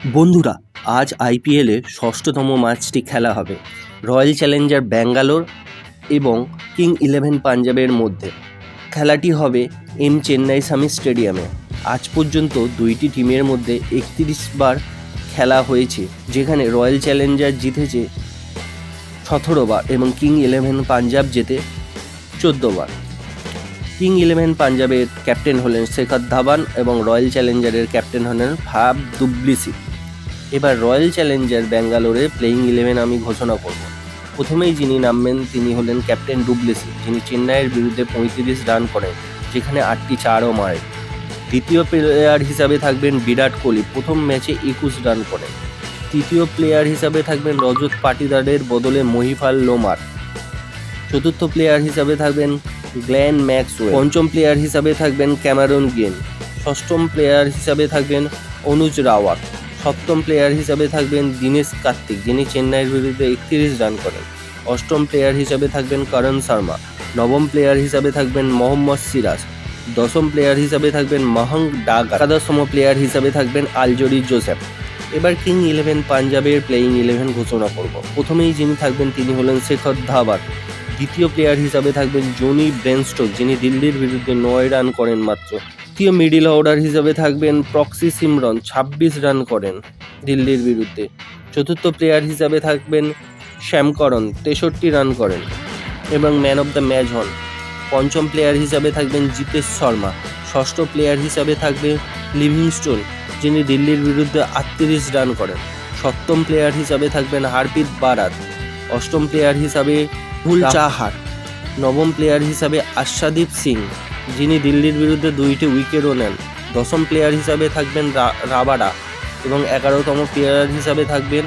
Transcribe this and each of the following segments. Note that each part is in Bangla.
বন্ধুরা, আজ আইপিএলে ষষ্ঠতম ম্যাচটি খেলা হবে রয়্যাল চ্যালেঞ্জার ব্যাঙ্গালোর এবং কিং ইলেভেন পাঞ্জাবের মধ্যে। খেলাটি হবে চেন্নাই সামি স্টেডিয়ামে। আজ পর্যন্ত দুইটি টিমের মধ্যে 31 বার খেলা হয়েছে, যেখানে রয়্যাল চ্যালেঞ্জার জিতেছে 17 বার এবং কিং ইলেভেন পাঞ্জাব জেতে 14 বার। কিং ইলেভেন পাঞ্জাবের ক্যাপ্টেন হলেন শেখর ধাওয়ান এবং রয়্যাল চ্যালেঞ্জারের ক্যাপ্টেন হলেন ফাফ দু প্লেসিস। এবার রয়্যাল চ্যালেঞ্জার ব্যাঙ্গালোরের প্লেয়িং 11 আমি ঘোষণা করব। প্রথমেই যিনি নামবেন তিনি হলেন ক্যাপ্টেন ডু প্লেসিস, যিনি চেন্নাইয়ের বিরুদ্ধে 35 রান করেন, যেখানে 8টি চারও মারেন। দ্বিতীয় প্লেয়ার হিসাবে থাকবেন বিরাট কোহলি, প্রথম ম্যাচে 21 রান করেন। তৃতীয় প্লেয়ার হিসাবে থাকবেন রজত পাটিদারের বদলে মহিপাল লোমার। চতুর্থ প্লেয়ার হিসাবে থাকবেন গ্লেন ম্যাক্সওয়েল। পঞ্চম প্লেয়ার হিসাবে থাকবেন ক্যামেরন গ্রিন। ষষ্ঠম প্লেয়ার হিসাবে থাকবেন অনুজ রাওয়াত। সপ্তম প্লেয়ার হিসাবে থাকবেন দীনেশ কার্তিক, যিনি চেন্নাইয়ের বিরুদ্ধে 31 রান করেন। অষ্টম প্লেয়ার হিসাবে থাকবেন করণ শর্মা। নবম প্লেয়ার হিসাবে থাকবেন মোহাম্মদ সিরাজ। দশম প্লেয়ার হিসাবে থাকবেন মহঙ্গ ডাগার। একাদশতম প্লেয়ার হিসাবে থাকবেন আলজরি জোসেফ। এবার কিং ইলেভেন পাঞ্জাবের প্লেয়িং 11 ঘোষণা করব। প্রথমেই যিনি থাকবেন তিনি হলেন শেখর ধাওয়ান। দ্বিতীয় প্লেয়ার হিসাবে থাকবেন জনি ব্রেনস্টোক, যিনি দিল্লির বিরুদ্ধে 9 রান করেন মাত্র। তৃতীয় মিডিল অর্ডার হিসাবে থাকবেন প্রক্সি সিমরন, 26 রান করেন দিল্লির বিরুদ্ধে। চতুর্থ প্লেয়ার হিসাবে থাকবেন শ্যাম করণ, 63 রান করেন এবং ম্যান অফ দ্য ম্যাচ হন। পঞ্চম প্লেয়ার হিসাবে থাকবেন জিতেশ শর্মা। ষষ্ঠ প্লেয়ার হিসাবে থাকবে লিভিংস্টোন, যিনি দিল্লির বিরুদ্ধে 38 রান করেন। সপ্তম প্লেয়ার হিসাবে থাকবেন হারপ্রীত বারাত। অষ্টম প্লেয়ার হিসাবে ভুল চাহার। নবম প্লেয়ার হিসাবে আশাদীপ সিং, যিনি দিল্লির বিরুদ্ধে 2টি উইকেটও নেন। দশম প্লেয়ার হিসাবে থাকবেন রাবাডা এবং 11তম প্লেয়ার হিসাবে থাকবেন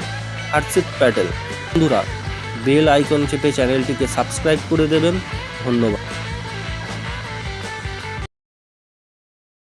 হর্ষিত প্যাটেল। বন্ধুরা, বেল আইকন চেপে চ্যানেলটিকে সাবস্ক্রাইব করে দেবেন। ধন্যবাদ।